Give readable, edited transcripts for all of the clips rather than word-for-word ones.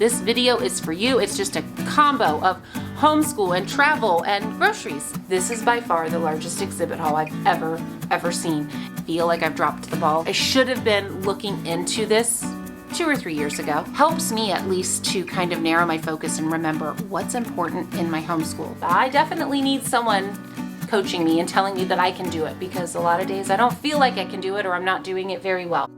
This video is for you. It's just a combo of homeschool and travel and groceries. This is by far the largest exhibit hall I've ever seen. I feel like I've dropped the ball. I should have been looking into this 2 or 3 years ago. Helps me at least to kind of narrow my focus and remember what's important in my homeschool. I definitely need someone coaching me and telling me that I can do it, because a lot of days I don't feel like I can do it, or I'm not doing it very well.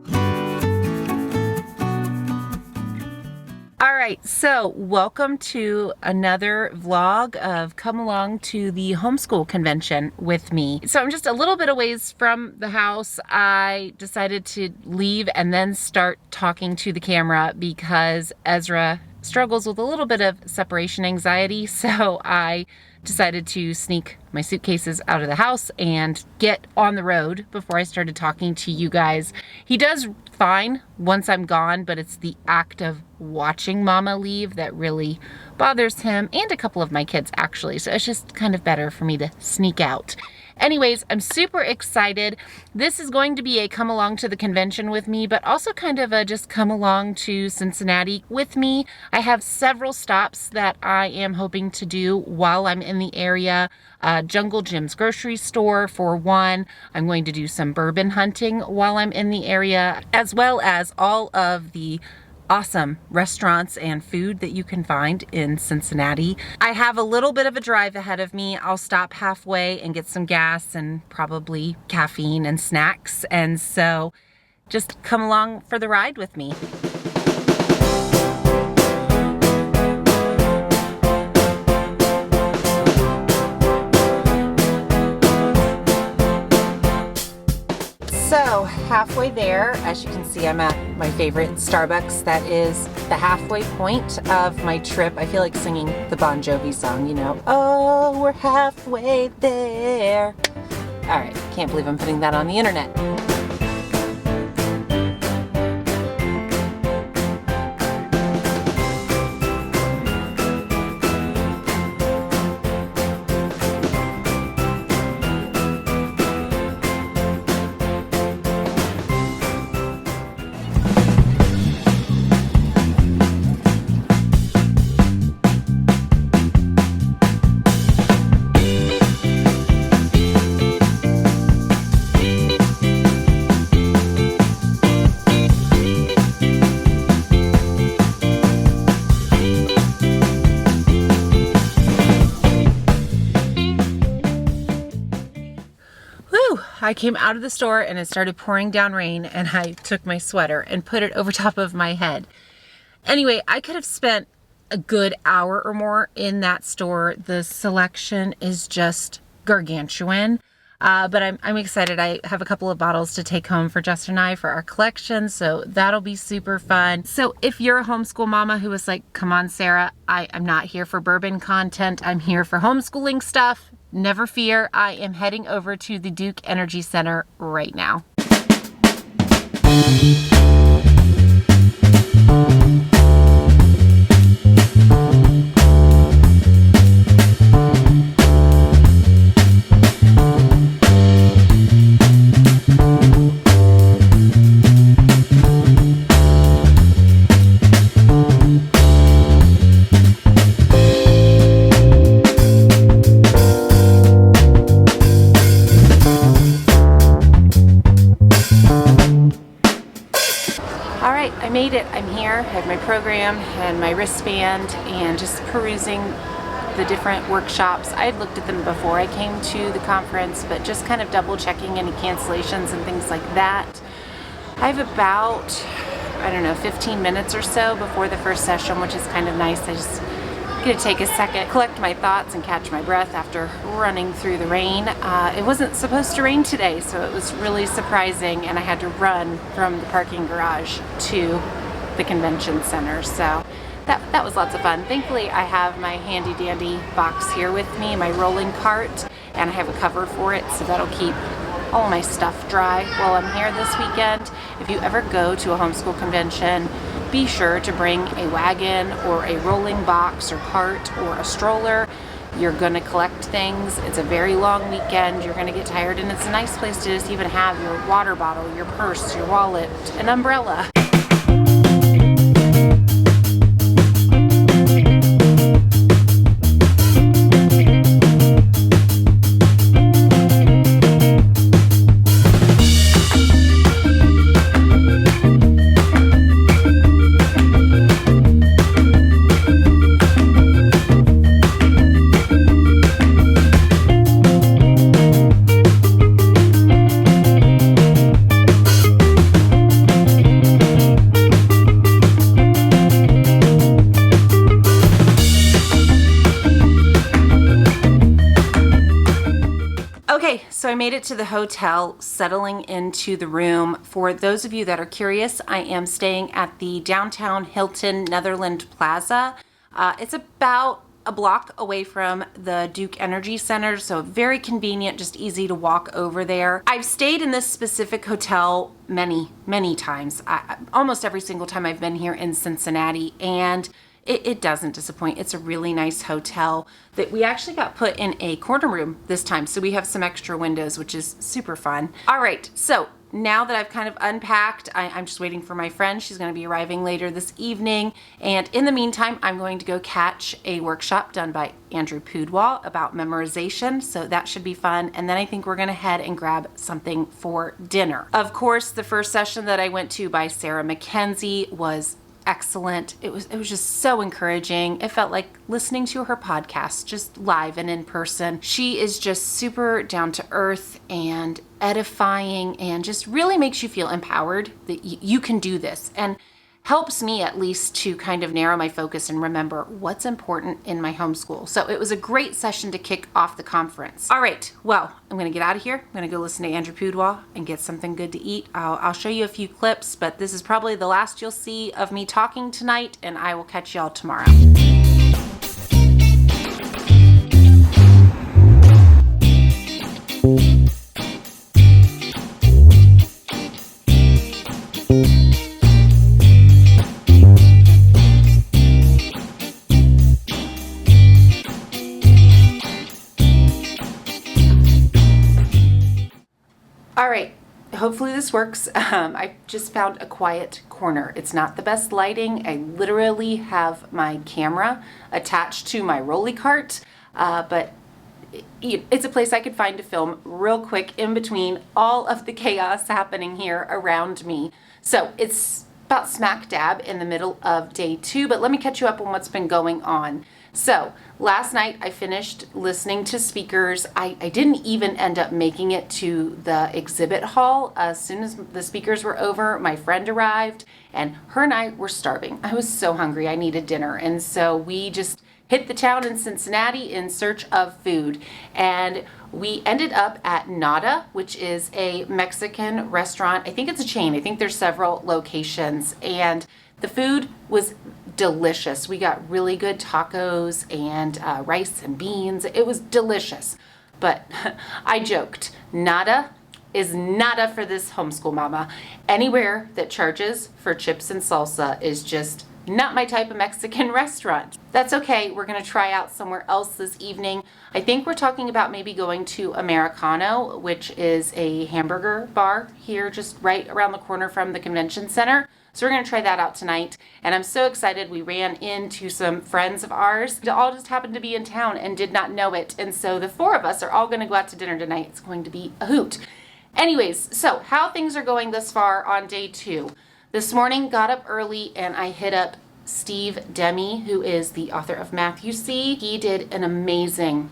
All right, so welcome to another vlog of come along to the homeschool convention with me. So I'm just a little bit a ways from the house. I decided to leave and then start talking to the camera because Ezra struggles with a little bit of separation anxiety. So I decided to sneak my suitcases out of the house and get on the road before I started talking to you guys. He does fine once I'm gone, but it's the act of watching Mama leave that really bothers him, and a couple of my kids actually. So it's just kind of better for me to sneak out. Anyways, I'm super excited. This is going to be a come along to the convention with me, but also kind of a just come along to Cincinnati with me. I have several stops that I am hoping to do while I'm in the area. Jungle Jim's grocery store for one. I'm going to do some bourbon hunting while I'm in the area, as well as all of the awesome restaurants and food that you can find in Cincinnati. I have a little bit of a drive ahead of me. I'll stop halfway and get some gas and probably caffeine and snacks. And so just come along for the ride with me. So halfway there, as you can see, I'm at my favorite Starbucks. That is the halfway point of my trip. I feel like singing the Bon Jovi song, you know. Oh, we're halfway there. All right, can't believe I'm putting that on the internet. I came out of the store and it started pouring down rain, and I took my sweater and put it over top of my head. Anyway, I could have spent a good hour or more in that store. The selection is just gargantuan, but I'm excited. I have a couple of bottles to take home for Justin and I for our collection, so that'll be super fun. So if you're a homeschool mama who is like, come on, Sarah, I'm not here for bourbon content. I'm here for homeschooling stuff. Never fear, I am heading over to the Duke Energy Center right now. Made it. I'm here. I have my program and my wristband and just perusing the different workshops. I had looked at them before I came to the conference, but just kind of double checking any cancellations and things like that. I have about, I don't know, 15 minutes or so before the first session, which is kind of nice. I just gonna take a second, collect my thoughts and catch my breath after running through the rain. It wasn't supposed to rain today, so it was really surprising, and I had to run from the parking garage to the convention center. So that was lots of fun. Thankfully, I have my handy dandy box here with me, my rolling cart, and I have a cover for it, so that'll keep all my stuff dry while I'm here this weekend. If you ever go to a homeschool convention, be sure to bring a wagon or a rolling box or cart or a stroller. You're gonna collect things. It's a very long weekend. You're gonna get tired, and it's a nice place to just even have your water bottle, your purse, your wallet, an umbrella. so I made it to the hotel, settling into the room. For those of you that are curious, I am staying at the downtown Hilton Netherland Plaza. It's about a block away from the Duke Energy Center, so very convenient, just easy to walk over there. I've stayed in this specific hotel many times, almost every single time I've been here in Cincinnati, and it doesn't disappoint. It's a really nice hotel that we actually got put in a corner room this time, so we have some extra windows, which is super fun. All right, so now that I've kind of unpacked, I'm just waiting for my friend. She's going to be arriving later this evening. And in the meantime, I'm going to go catch a workshop done by Andrew Pudwall about memorization. So that should be fun. And then I think we're going to head and grab something for dinner. Of course, the first session that I went to by Sarah McKenzie was excellent. It was just so encouraging. It felt like listening to her podcast, just live and in person. She is just super down to earth and edifying, and just really makes you feel empowered that you can do this, and helps me at least to kind of narrow my focus and remember what's important in my homeschool. So it was a great session to kick off the conference. All right, well, I'm gonna get out of here. I'm gonna go listen to Andrew Pudwall and get something good to eat. I'll show you a few clips, but this is probably the last you'll see of me talking tonight, and I will catch y'all tomorrow. All right, hopefully this works. I just found a quiet corner. It's not the best lighting. I literally have my camera attached to my rolly cart, but it's a place I could find to film real quick in between all of the chaos happening here around me. So it's about smack dab in the middle of day 2, but let me catch you up on what's been going on. So last night I finished listening to speakers. I didn't even end up making it to the exhibit hall. As soon as the speakers were over, my friend arrived, and her and I were starving. I was so hungry, I needed dinner. And so we just hit the town in Cincinnati in search of food. And we ended up at Nada, which is a Mexican restaurant. I think it's a chain. I think there's several locations. And the food was delicious. We got really good tacos and rice and beans. It was delicious. But I joked, Nada is nada for this homeschool mama. Anywhere that charges for chips and salsa is just not my type of Mexican restaurant. That's okay. We're going to try out somewhere else this evening. I think we're talking about maybe going to Americano, which is a hamburger bar here just right around the corner from the convention center. So we're going to try that out tonight. And I'm so excited. We ran into some friends of ours that all just happened to be in town and did not know it. And so the 4 of us are all going to go out to dinner tonight. It's going to be a hoot. Anyways, so how things are going thus far on day 2. This morning, got up early and I hit up Steve Demi, who is the author of Matthew C. He did an amazing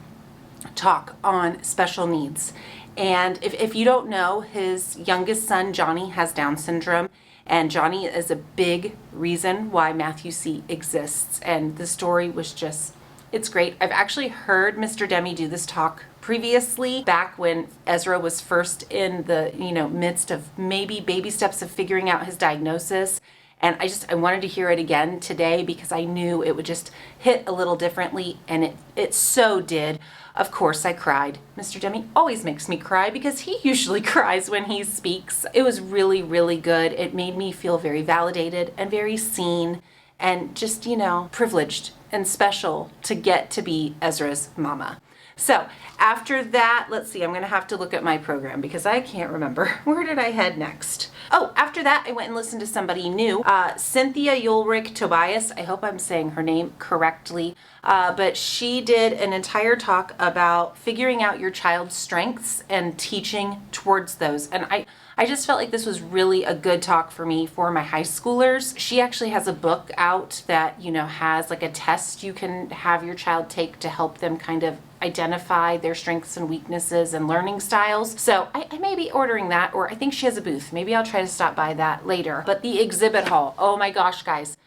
talk on special needs. And if you don't know, his youngest son, Johnny, has Down syndrome. And Johnny is a big reason why Matthew C. exists. And the story was just, it's great. I've actually heard Mr. Demi do this talk previously, back when Ezra was first in the midst of maybe baby steps of figuring out his diagnosis. And I wanted to hear it again today because I knew it would just hit a little differently, and it so did. Of course I cried. Mr. Demi always makes me cry because he usually cries when he speaks. It was really, really good. It made me feel very validated and very seen and just, privileged and special to get to be Ezra's mama. So after that, let's see, I'm going to have to look at my program because I can't remember. Where did I head next? Oh, after that, I went and listened to somebody new, Cynthia Ulrich Tobias. I hope I'm saying her name correctly, but she did an entire talk about figuring out your child's strengths and teaching towards those. And I just felt like this was really a good talk for me for my high schoolers. She actually has a book out that, has like a test you can have your child take to help them kind of identify their strengths and weaknesses and learning styles. So I may be ordering that, or I think she has a booth. Maybe I'll try to stop by that later. But the exhibit hall, oh my gosh, guys.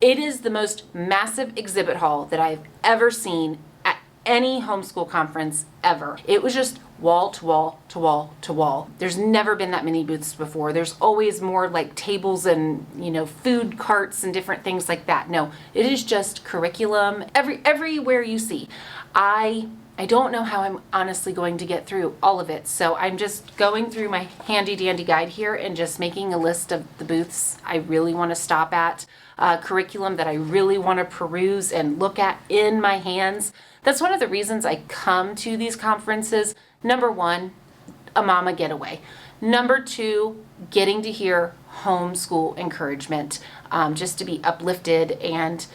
It is the most massive exhibit hall that I've ever seen at any homeschool conference ever. It was just wall to wall to wall to wall. There's never been that many booths before. There's always more like tables and, food carts and different things like that. No, it is just curriculum everywhere you see. I don't know how I'm honestly going to get through all of it. So I'm just going through my handy dandy guide here and just making a list of the booths I really want to stop at, curriculum that I really want to peruse and look at in my hands. That's one of the reasons I come to these conferences. Number one, a mama getaway. Number two, getting to hear homeschool encouragement, just to be uplifted and,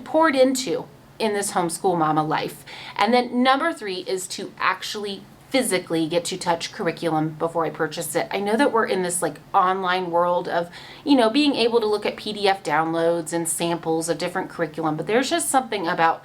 poured into in this homeschool mama life. And then number three is to actually physically get to touch curriculum before I purchase it. I know that we're in this like online world of, being able to look at PDF downloads and samples of different curriculum, but there's just something about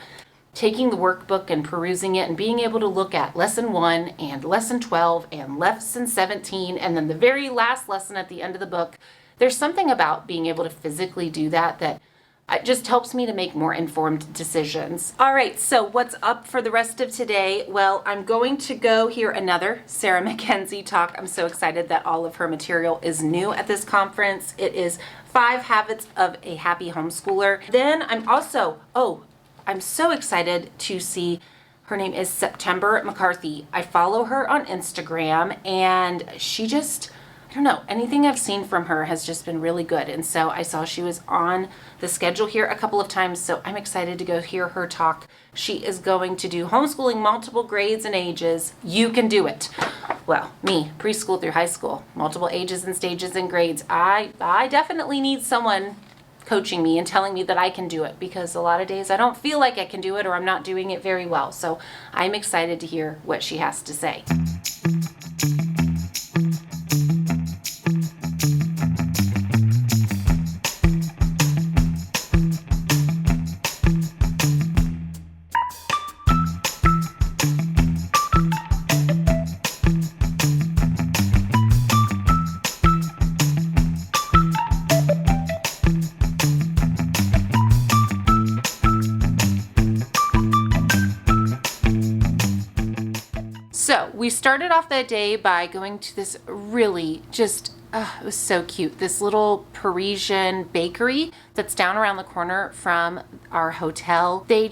taking the workbook and perusing it and being able to look at lesson 1 and lesson 12 and lesson 17 and then the very last lesson at the end of the book. There's something about being able to physically do that it just helps me to make more informed decisions. All right, so what's up for the rest of today? Well, I'm going to go hear another Sarah Mackenzie talk. I'm so excited that all of her material is new at this conference. It is 5 Habits of a Happy Homeschooler. Then I'm so excited to see, her name is September McCarthy. I follow her on Instagram and she just, I don't know, anything I've seen from her has just been really good. And so I saw she was on the schedule here a couple of times. So I'm excited to go hear her talk. She is going to do homeschooling multiple grades and ages. You can do it. Well, me, preschool through high school, multiple ages and stages and grades. I definitely need someone coaching me and telling me that I can do it, because a lot of days I don't feel like I can do it or I'm not doing it very well. So I'm excited to hear what she has to say. So we started off that day by going to this really it was so cute, this little Parisian bakery that's down around the corner from our hotel. They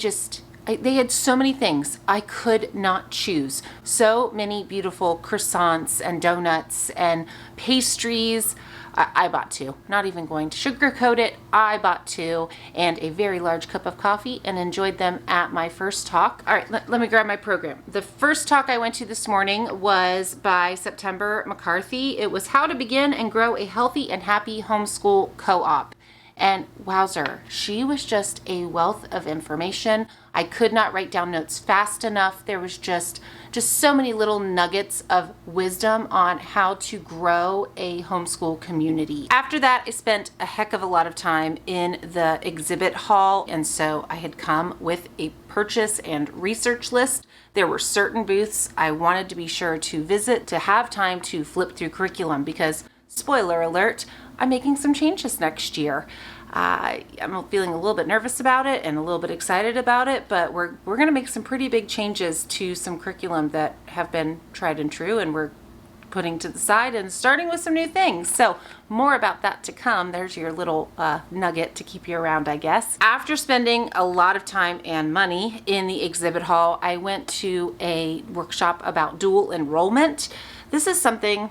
had so many things I could not choose. So many beautiful croissants and donuts and pastries. I bought 2, not even going to sugarcoat it. I bought 2 and a very large cup of coffee and enjoyed them at my first talk. All right, let me grab my program. The first talk I went to this morning was by September McCarthy. It was How to Begin and Grow a Healthy and Happy Homeschool Co-op. And wowzer, she was just a wealth of information. I could not write down notes fast enough. There was just so many little nuggets of wisdom on how to grow a homeschool community. After that, I spent a heck of a lot of time in the exhibit hall, and so I had come with a purchase and research list. There were certain booths I wanted to be sure to visit to have time to flip through curriculum because, spoiler alert, I'm making some changes next year. I'm feeling a little bit nervous about it and a little bit excited about it, but we're going to make some pretty big changes to some curriculum that have been tried and true, and we're putting to the side and starting with some new things. So more about that to come. There's your little nugget to keep you around, I guess. After spending a lot of time and money in the exhibit hall, I went to a workshop about dual enrollment. This is something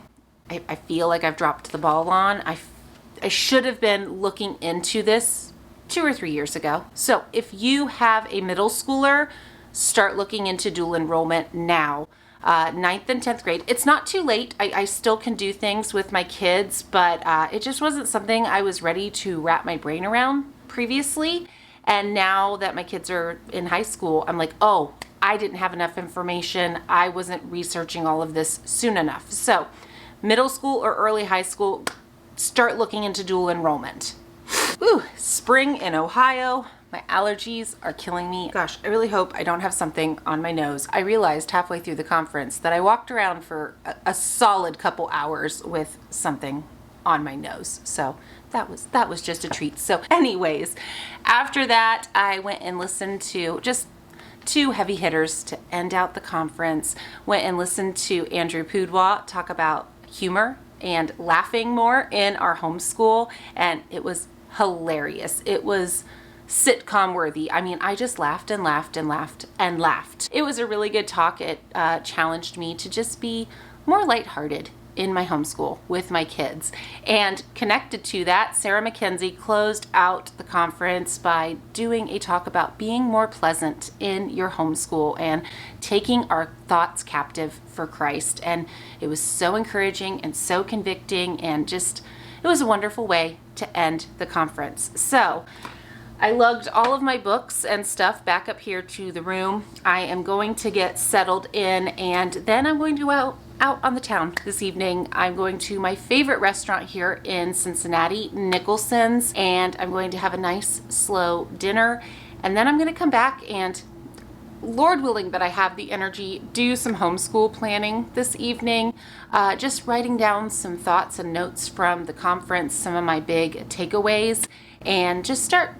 I feel like I've dropped the ball on. I should have been looking into this 2 or 3 years ago. So if you have a middle schooler, start looking into dual enrollment now. 9th and 10th grade. It's not too late. I still can do things with my kids, but it just wasn't something I was ready to wrap my brain around previously. And now that my kids are in high school, I'm like, oh, I didn't have enough information. I wasn't researching all of this soon enough. So middle school or early high school, start looking into dual enrollment. Ooh, spring in Ohio. My allergies are killing me. Gosh, I really hope I don't have something on my nose. I realized halfway through the conference that I walked around for a solid couple hours with something on my nose. So that was just a treat. So anyways, after that, I went and listened to two heavy hitters to end out the conference. Went and listened to Andrew Pudwa talk about humor and laughing more in our homeschool, and it was hilarious. It was sitcom worthy. I mean, I just laughed and laughed and laughed and laughed. It was a really good talk. It challenged me to just be more lighthearted in my homeschool with my kids. And connected to that, Sarah McKenzie closed out the conference by doing a talk about being more pleasant in your homeschool and taking our thoughts captive for Christ. And it was so encouraging and so convicting, and just, it was a wonderful way to end the conference. So I lugged all of my books and stuff back up here to the room. I am going to get settled in, and then I'm going to go out on the town this evening. I'm going to my favorite restaurant here in Cincinnati, Nicholson's, and I'm going to have a nice slow dinner, and then I'm going to come back and, Lord willing that I have the energy, do some homeschool planning this evening, just writing down some thoughts and notes from the conference, some of my big takeaways, and just start,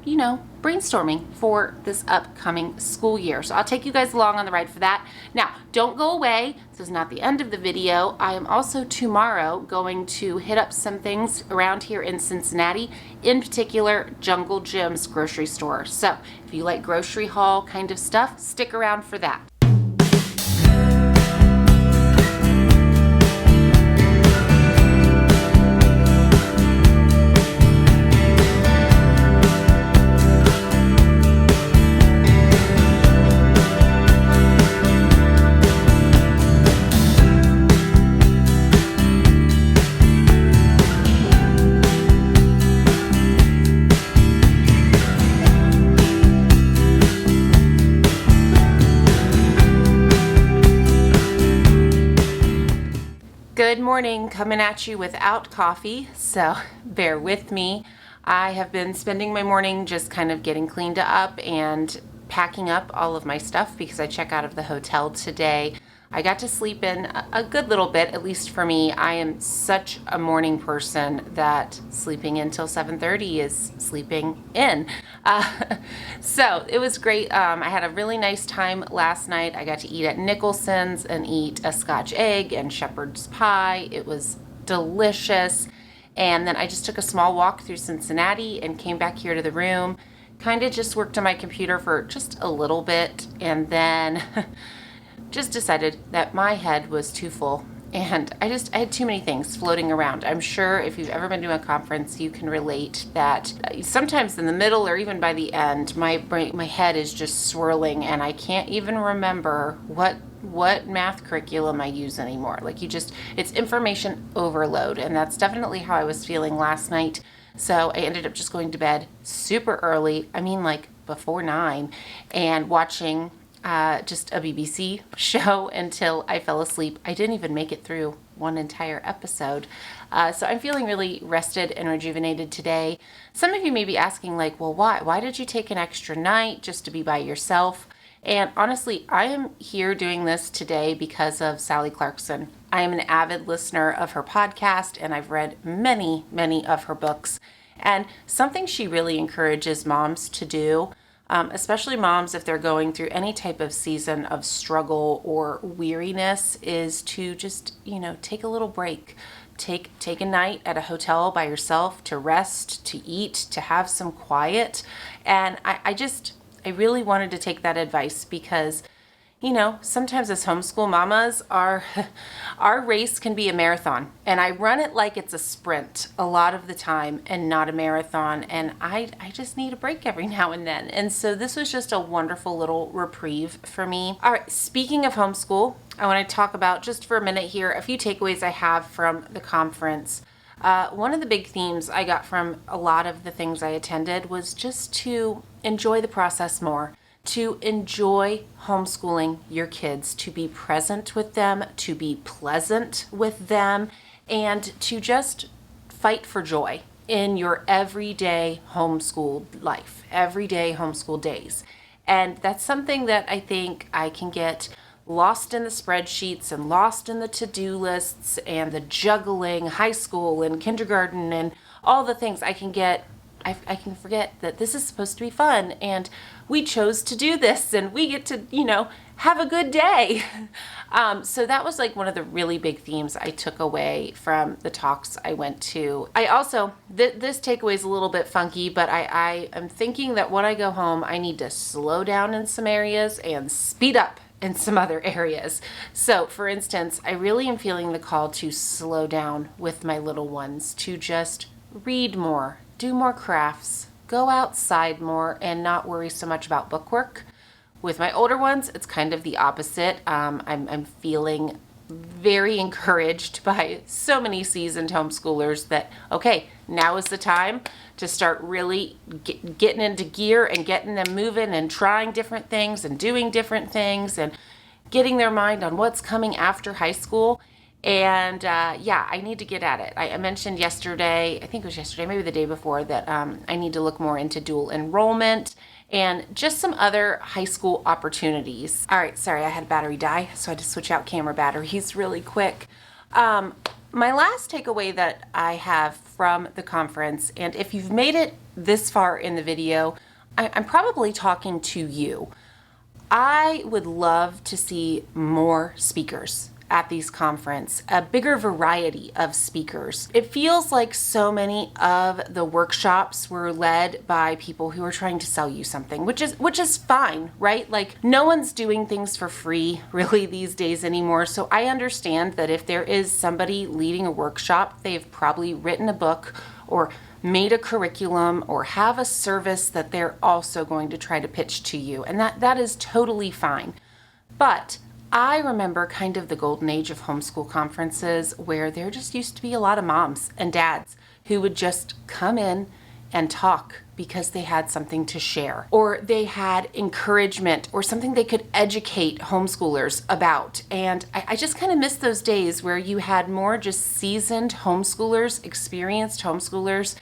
brainstorming for this upcoming school year. So I'll take you guys along on the ride for that. Now, don't go away. This is not the end of the video. I am also tomorrow going to hit up some things around here in Cincinnati, in particular Jungle Jim's grocery store. So if you like grocery haul kind of stuff, stick around for that. Good morning, coming at you without coffee, so bear with me. I have been spending my morning just kind of getting cleaned up and packing up all of my stuff because I check out of the hotel today. I got to sleep in a good little bit, at least for me. I am such a morning person that sleeping until 7:30 is sleeping in. So it was great. I had a really nice time last night. I got to eat at Nicholson's and eat a Scotch egg and shepherd's pie. It was delicious. And then I just took a small walk through Cincinnati and came back here to the room. Kind of just worked on my computer for just a little bit, and then just decided that my head was too full, and I had too many things floating around. I'm sure if you've ever been to a conference, you can relate that sometimes in the middle or even by the end, my head is just swirling, and I can't even remember what math curriculum I use anymore. It's information overload, and that's definitely how I was feeling last night. So I ended up just going to bed super early, before 9, and watching just a BBC show until I fell asleep. I didn't even make it through one entire episode. So I'm feeling really rested and rejuvenated today. Some of you may be asking, well, why? Why did you take an extra night just to be by yourself? And honestly, I am here doing this today because of Sally Clarkson. I am an avid listener of her podcast, and I've read many, many of her books. And something she really encourages moms to do, especially moms if they're going through any type of season of struggle or weariness, is to just, take a little break. Take a night at a hotel by yourself to rest, to eat, to have some quiet. And I really wanted to take that advice because, sometimes as homeschool mamas, our race can be a marathon, and I run it like it's a sprint a lot of the time and not a marathon, and I just need a break every now and then. And so this was just a wonderful little reprieve for me. All right, speaking of homeschool, I want to talk about, just for a minute here, a few takeaways I have from the conference. One of the big themes I got from a lot of the things I attended was just to enjoy the process more, to enjoy homeschooling your kids, to be present with them, to be pleasant with them, and to just fight for joy in your everyday homeschool life, everyday homeschool days. And that's something that I think I can get lost in the spreadsheets and lost in the to-do lists and the juggling high school and kindergarten and all the things. I can get I can forget that this is supposed to be fun and we chose to do this and we get to, you know, have a good day. So that was like one of the really big themes I took away from the talks I went to. I also, this takeaway is a little bit funky, but I am thinking that when I go home, I need to slow down in some areas and speed up in some other areas. So for instance, I really am feeling the call to slow down with my little ones, to just read more, do more crafts, go outside more, and not worry so much about bookwork. With my older ones, it's kind of the opposite. I'm feeling very encouraged by so many seasoned homeschoolers that, okay, now is the time to start really getting into gear and getting them moving and trying different things and doing different things and getting their mind on what's coming after high school. And yeah, I need to get at it. I mentioned yesterday, I think it was yesterday, maybe the day before, that I need to look more into dual enrollment and just some other high school opportunities. All right, sorry, I had a battery die, so I had to switch out camera batteries really quick. My last takeaway that I have from the conference, and if you've made it this far in the video, I'm probably talking to you. I would love to see more speakers at these conference, a bigger variety of speakers. It feels like so many of the workshops were led by people who are trying to sell you something, which is fine, right? Like, no one's doing things for free really these days anymore. So I understand that if there is somebody leading a workshop, they've probably written a book or made a curriculum or have a service that they're also going to try to pitch to you. And that is totally fine. But I remember kind of the golden age of homeschool conferences where there just used to be a lot of moms and dads who would just come in and talk because they had something to share, or they had encouragement or something they could educate homeschoolers about. And I just kind of miss those days where you had more just seasoned homeschoolers, experienced homeschoolers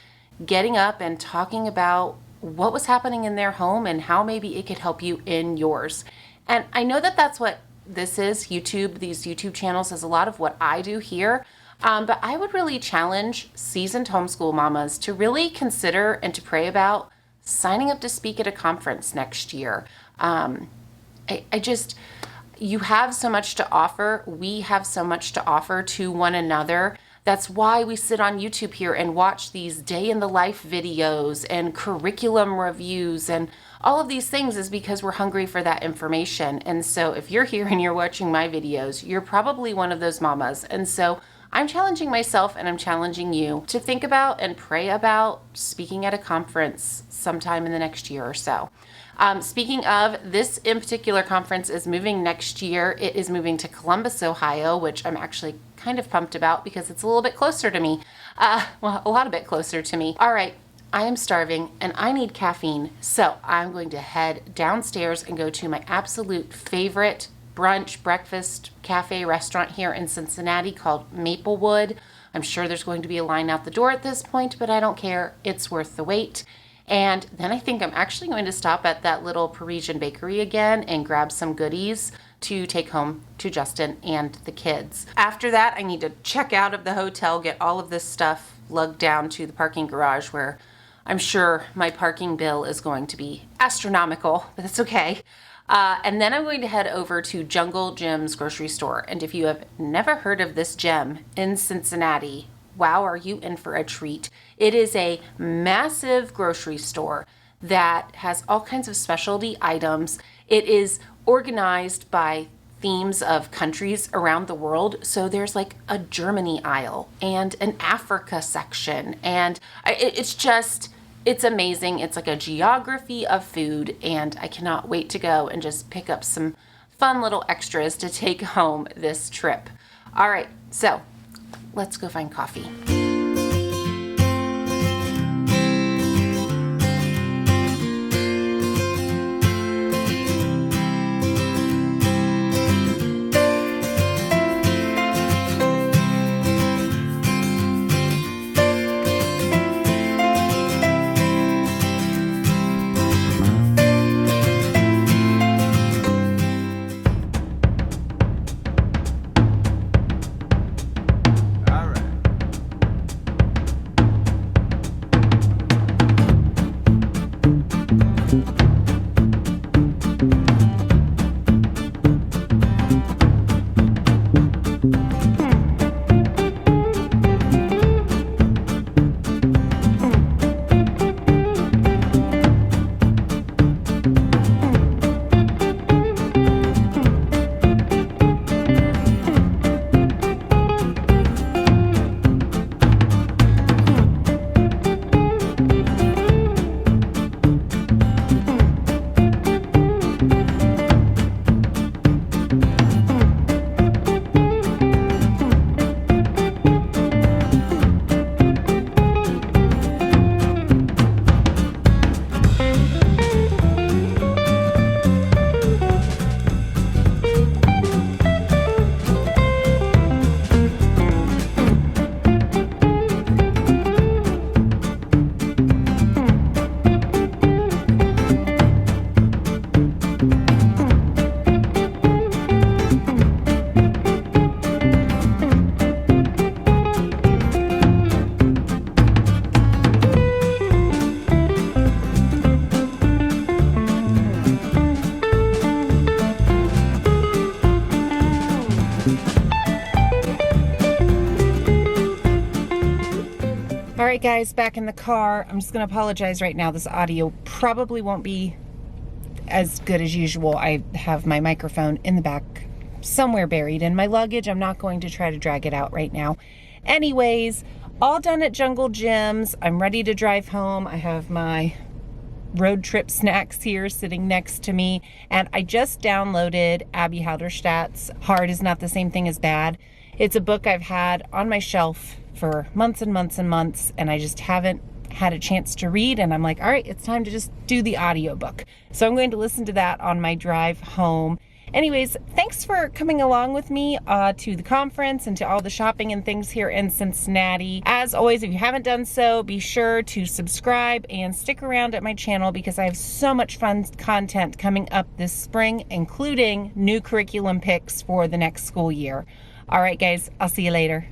getting up and talking about what was happening in their home and how maybe it could help you in yours. And I know that that's what this is, YouTube, these YouTube channels is a lot of what I do here. But I would really challenge seasoned homeschool mamas to really consider and to pray about signing up to speak at a conference next year. You have so much to offer. We have so much to offer to one another. That's why we sit on YouTube here and watch these day in the life videos and curriculum reviews and all of these things, is because we're hungry for that information. And so if you're here and you're watching my videos, you're probably one of those mamas. And so I'm challenging myself and I'm challenging you to think about and pray about speaking at a conference sometime in the next year or so. Speaking of, this in particular conference is moving next year. It is moving to Columbus, Ohio, which I'm actually kind of pumped about because it's a little bit closer to me. Well, a lot of bit closer to me. All right, I am starving and I need caffeine. So I'm going to head downstairs and go to my absolute favorite brunch, breakfast, cafe restaurant here in Cincinnati called Maplewood. I'm sure there's going to be a line out the door at this point, but I don't care. It's worth the wait. And then I think I'm actually going to stop at that little Parisian bakery again and grab some goodies to take home to Justin and the kids. After that, I need to check out of the hotel, get all of this stuff lugged down to the parking garage where I'm sure my parking bill is going to be astronomical, but that's okay. And then I'm going to head over to Jungle Jim's grocery store. And if you have never heard of this gem in Cincinnati, wow, are you in for a treat. It is a massive grocery store that has all kinds of specialty items. It is organized by themes of countries around the world. So there's like a Germany aisle and an Africa section. And it's amazing. It's like a geography of food. And I cannot wait to go and just pick up some fun little extras to take home this trip. All right, so let's go find coffee. right, guys, back in the car. I'm just gonna apologize right now. This audio probably won't be as good as usual. I have my microphone in the back somewhere buried in my luggage. I'm not going to try to drag it out right now. Anyways, all done at Jungle Gyms. I'm ready to drive home. I have my road trip snacks here sitting next to me, and I just downloaded Abby Halderstadt's Hard is Not the Same Thing as Bad. It's a book I've had on my shelf for months and months and months, and I just haven't had a chance to read, and I'm like, all right, it's time to just do the audiobook. So I'm going to listen to that on my drive home. Anyways, thanks for coming along with me to the conference and to all the shopping and things here in Cincinnati. As always, if you haven't done so, be sure to subscribe and stick around at my channel because I have so much fun content coming up this spring, including new curriculum picks for the next school year. All right, guys, I'll see you later.